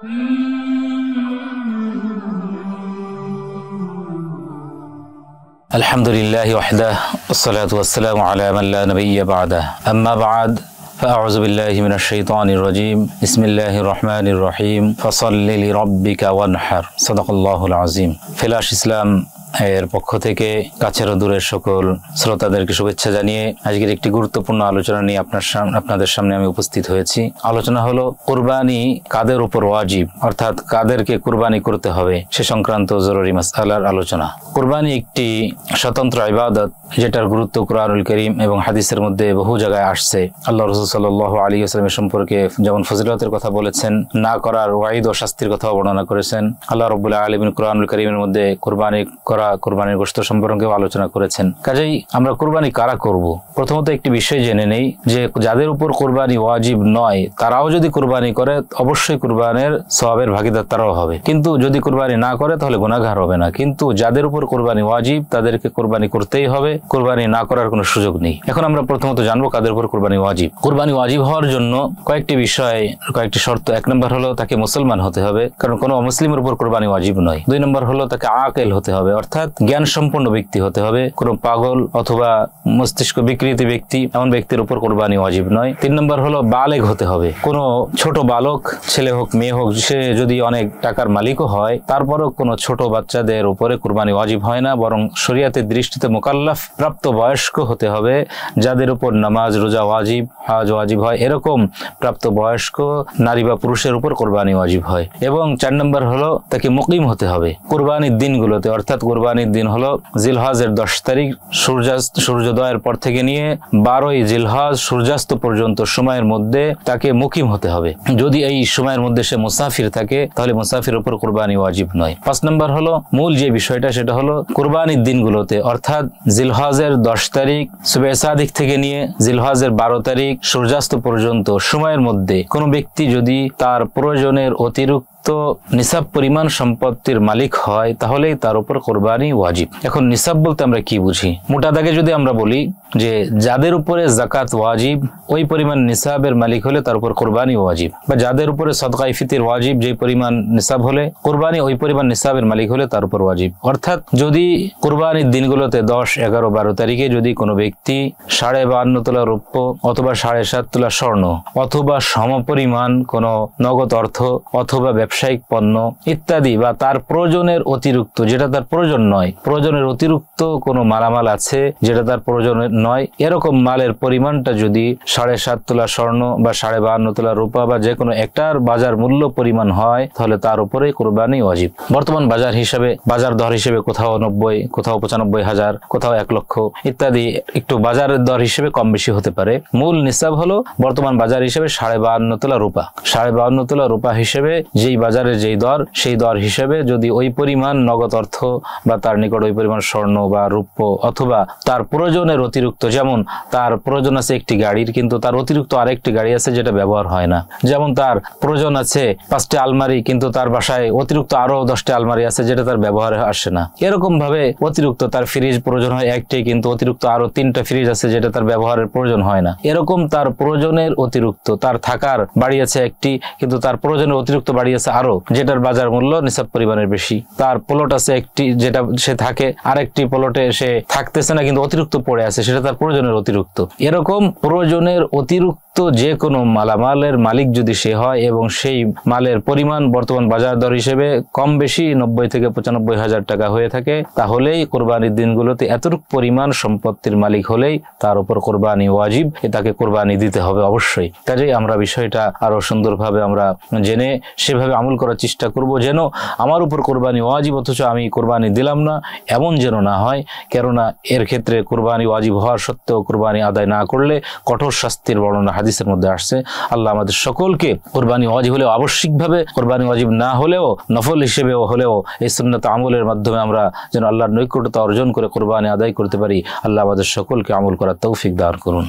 আলহামদুলিল্লাহ ওয়াহদাহ ওয়াসসালাতু ওয়াসসালামু আলা মান লা নাবিয়্যা বা'দাহ আম্মা বা'দ فأعوذ بالله من الشيطان الرجيم بسم الله الرحمن الرحيم فصل لربك وانحر صدق الله العظيم ফিলাস ইসলাম এর পক্ষ থেকে কাছের ও দূরের সকল শ্রোতাদেরকে শুভেচ্ছা জানিয়ে আজকের একটি গুরুত্বপূর্ণ আলোচনা নিয়ে আপনাদের সামনে আমি উপস্থিত হয়েছি। আলোচনা হলো কুরবানি কাদের উপর ওয়াজিব, অর্থাৎ কাদেরকে কুরবানি করতে হবে সে সংক্রান্ত জরুরি মাসআলার আলোচনা। কুরবানি একটি স্বতন্ত্র ইবাদত যেটার গুরুত্ব কুরআনুল কারীম এবং হাদিসের মধ্যে বহু জায়গায় আসছে। আল্লাহ রাসূল সাল্লাল্লাহু আলাইহি ওয়াসাল্লামের সম্পর্কে যেমন ফজিলতের কথা বলেছেন, না করার ওয়াইদ ও শাস্তির কথা বর্ণনা করেছেন। আল্লাহ রাব্বুল আলামিন কুরআনুল কারীমের মধ্যে কুরবানির গোশত সম্পর্কে আলোচনা করেছেন। কাজেই আমরা কুরবানি কারা করব, প্রথমত একটি বিষয় জেনে নেই যে যাদের উপর কুরবানি ওয়াজিব নয় তারাও যদি কুরবানি করে অবশ্যই কুরবানের সওয়াবের ভাগীদার তারাও হবে, কিন্তু যদি কুরবানি না করে তাহলে গুনাহগার হবে না। কিন্তু যাদের উপর কুরবানি ওয়াজিব তাদেরকে কুরবানি করতেই হবে, কুরবানি না করার কোনো সুযোগ নেই। এখন আমরা প্রথমত জানবো কাদের উপর কুরবানি ওয়াজিব। কুরবানি ওয়াজিব হওয়ার জন্য কয়েকটি শর্ত। এক নম্বর হলো তাকে মুসলমান হতে হবে, কারণ কোনো অমুসলিমের উপর কুরবানি ওয়াজিব নয়। দুই নম্বর হলো তাকে আকেল হতে হবে, অর্থাৎ জ্ঞান সম্পন্ন ব্যক্তি হতে হবে, কোনো পাগল অথবা মস্তিষ্ক বিকৃতি ব্যক্তি এমন ব্যক্তির উপর কুরবানি ওয়াজিব নয়। তিন নম্বর হলো বালেগ হতে হবে, কোনো ছোট বালক ছেলে হোক মেয়ে হোক, সে যদি অনেক টাকার মালিকও হয় তারপরও কোনো ছোট বাচ্চাদের উপরে কুরবানি ওয়াজিব হয় না, বরং শরীয়তের দৃষ্টিতে মুকাল্লাফ প্রাপ্ত বয়স্ক হতে হবে, যাদের উপর নামাজ রোজা ওয়াজিব হজ ওয়াজিব হয় এরকম প্রাপ্ত বয়স্ক নারী বা পুরুষের উপর কুরবানি ওয়াজিব হয়। এবং 4 নম্বর হলো তাকে মুকিম হতে হবে কুরবানির দিনগুলোতে, অর্থাৎ কুরবানির দিন হলো জিলহজের 10 তারিখ সূর্যোদয়ের পর থেকে নিয়ে 12ই জিলহজ সূর্যাস্ত পর্যন্ত সময়ের মধ্যে তাকে মুকিম হতে হবে। যদি এই সময়ের মধ্যে সে মুসাফির থাকে তাহলে মুসাফির উপর কুরবানি ওয়াজিব নয়। 5 নম্বর হলো মূল যে বিষয়টা, সেটা হলো কুরবানির দিনগুলোতে, অর্থাৎ জিলহজের 10 তারিখ সুবহে সাদিক থেকে নিয়ে জিলহজের 12 তারিখ সূর্যাস্ত পর্যন্ত সময়ের মধ্যে কোনো ব্যক্তি যদি তার প্রয়োজনের অতিরিক্ত নিসাব পরিমাণ সম্পত্তির মালিক হয় তাহলেই তার উপর কুরবানি ওয়াজিব। এখন নিসাব বলতে আমরা কি বুঝি? মোটা দাগে যদি আমরা বলি যে যাদের উপরে যাকাত ওয়াজিব ওই পরিমাণ নিসাবের মালিক হলে তার উপর কুরবানি ওয়াজিব, বা যাদের উপরে সদকায়ে ফিতর ওয়াজিব যেই পরিমাণ নিসাব হলে কুরবানি ওই পরিমাণ নিসাবের মালিক হলে তার উপর ওয়াজিব। অর্থাৎ যদি কুরবানির দিনগুলোতে 10, 11, 12 তারিখে যদি কোনো ব্যক্তি 52.5 তোলা রৌপ্য অথবা 7.5 তোলা স্বর্ণ অথবা সমপরিমাণ কোনো নগদ অর্থ অথবা ব্যবসায়িক পণ্য ইত্যাদি বা তার প্রয়োজনের অতিরিক্ত, যেটা তার প্রয়োজন নয়, প্রয়োজনের অতিরিক্ত কোনো মালামাল আছে যেটা তার প্রয়োজন নয়, এরকম মালের পরিমাণটা যদি 7.5 তোলা স্বর্ণ বা 52.5 তোলা রূপা বা যে কোনো একটার বাজার মূল্য পরিমাণ হয় তাহলে তার উপরে কুরবানি ওয়াজিব। বর্তমান বাজার দর হিসেবে কোথাও 90, কোথাও 95,000, কোথাও 1 লক্ষ ইত্যাদি, একটু বাজারের দর হিসেবে কম বেশি হতে পারে। মূল নিসাব হলো বর্তমান বাজার হিসেবে 52.5 তোলা রূপা। 52.5 তোলা রূপা হিসেবে যেই বাজারের যেই দর, সেই দর হিসেবে যদি ওই পরিমাণ নগদ অর্থ বা তার নিকট ওই পরিমাণ স্বর্ণ বা রূপ্য অথবা তার প্রয়োজনের অতিরিক্ত, যেমন তার প্রয়োজন আছে একটি গাড়ির কিন্তু তার অতিরিক্ত আরেকটি গাড়ি আছে যেটা ব্যবহার হয় না, যেমন তার প্রয়োজন আছে 5টি আলমারি কিন্তু তার বাসায় অতিরিক্ত আরো 10টি আলমারি আছে যেটা তার ব্যবহারে আসে না, এরকম ভাবে অতিরিক্ত তার ফ্রিজ প্রয়োজন হয় একটি কিন্তু অতিরিক্ত আরো 3টা ফ্রিজ আছে যেটা তার ব্যবহারের প্রয়োজন হয় না, এরকম তার প্রয়োজনের অতিরিক্ত, তার থাকার বাড়ি আছে একটি কিন্তু তার প্রয়োজনের অতিরিক্ত বাড়ি আছে আরো যেটার বাজার মূল্য নিসাব পরিমাণের বেশি, তার প্লট আছে একটি যেটা সে থাকে, আরেকটি প্লটে সে থাকতেছে না কিন্তু অতিরিক্ত পড়ে আছে সেটা তার প্রয়োজনের অতিরিক্ত, এরকম প্রয়োজনের অতিরিক্ত যে কোনো মালামালের মালিক যদি সে হয় এবং সেই মালের পরিমাণ বর্তমান বাজার দর হিসেবে কম বেশি 90 থেকে 95,000 টাকা হয়ে থাকে তাহলেই কোরবানির দিনগুলোতে এতটুকু পরিমাণ সম্পত্তির মালিক হলেই তার উপর কোরবানি ওয়াজিব, তাকে কোরবানি দিতে হবে অবশ্যই। কাজেই আমরা বিষয়টা আরো সুন্দরভাবে আমরা জেনে সেভাবে আমল করার চেষ্টা করব, যেন আমার উপর কোরবানি ওয়াজিব অথচ আমি কোরবানি দিলাম না এমন যেন না হয়। কেননা এর ক্ষেত্রে কোরবানি ওয়াজিব হওয়ার সত্ত্বেও কোরবানি আদায় না করলে কঠোর শাস্তির বর্ণনা হাদিসের মধ্যে আসছে। আল্লাহ আমাদের সকলকে কোরবানি ওয়াজিব হলেও আবশ্যিকভাবে, কোরবানি ওয়াজিব না হলেও নফল হিসেবেও হলেও এই সুন্নাত আমলের মাধ্যমে আমরা যেন আল্লাহর নৈকট্যতা অর্জন করে কোরবানি আদায় করতে পারি। আল্লাহ আমাদের সকলকে আমল করার তৌফিক দান করুন।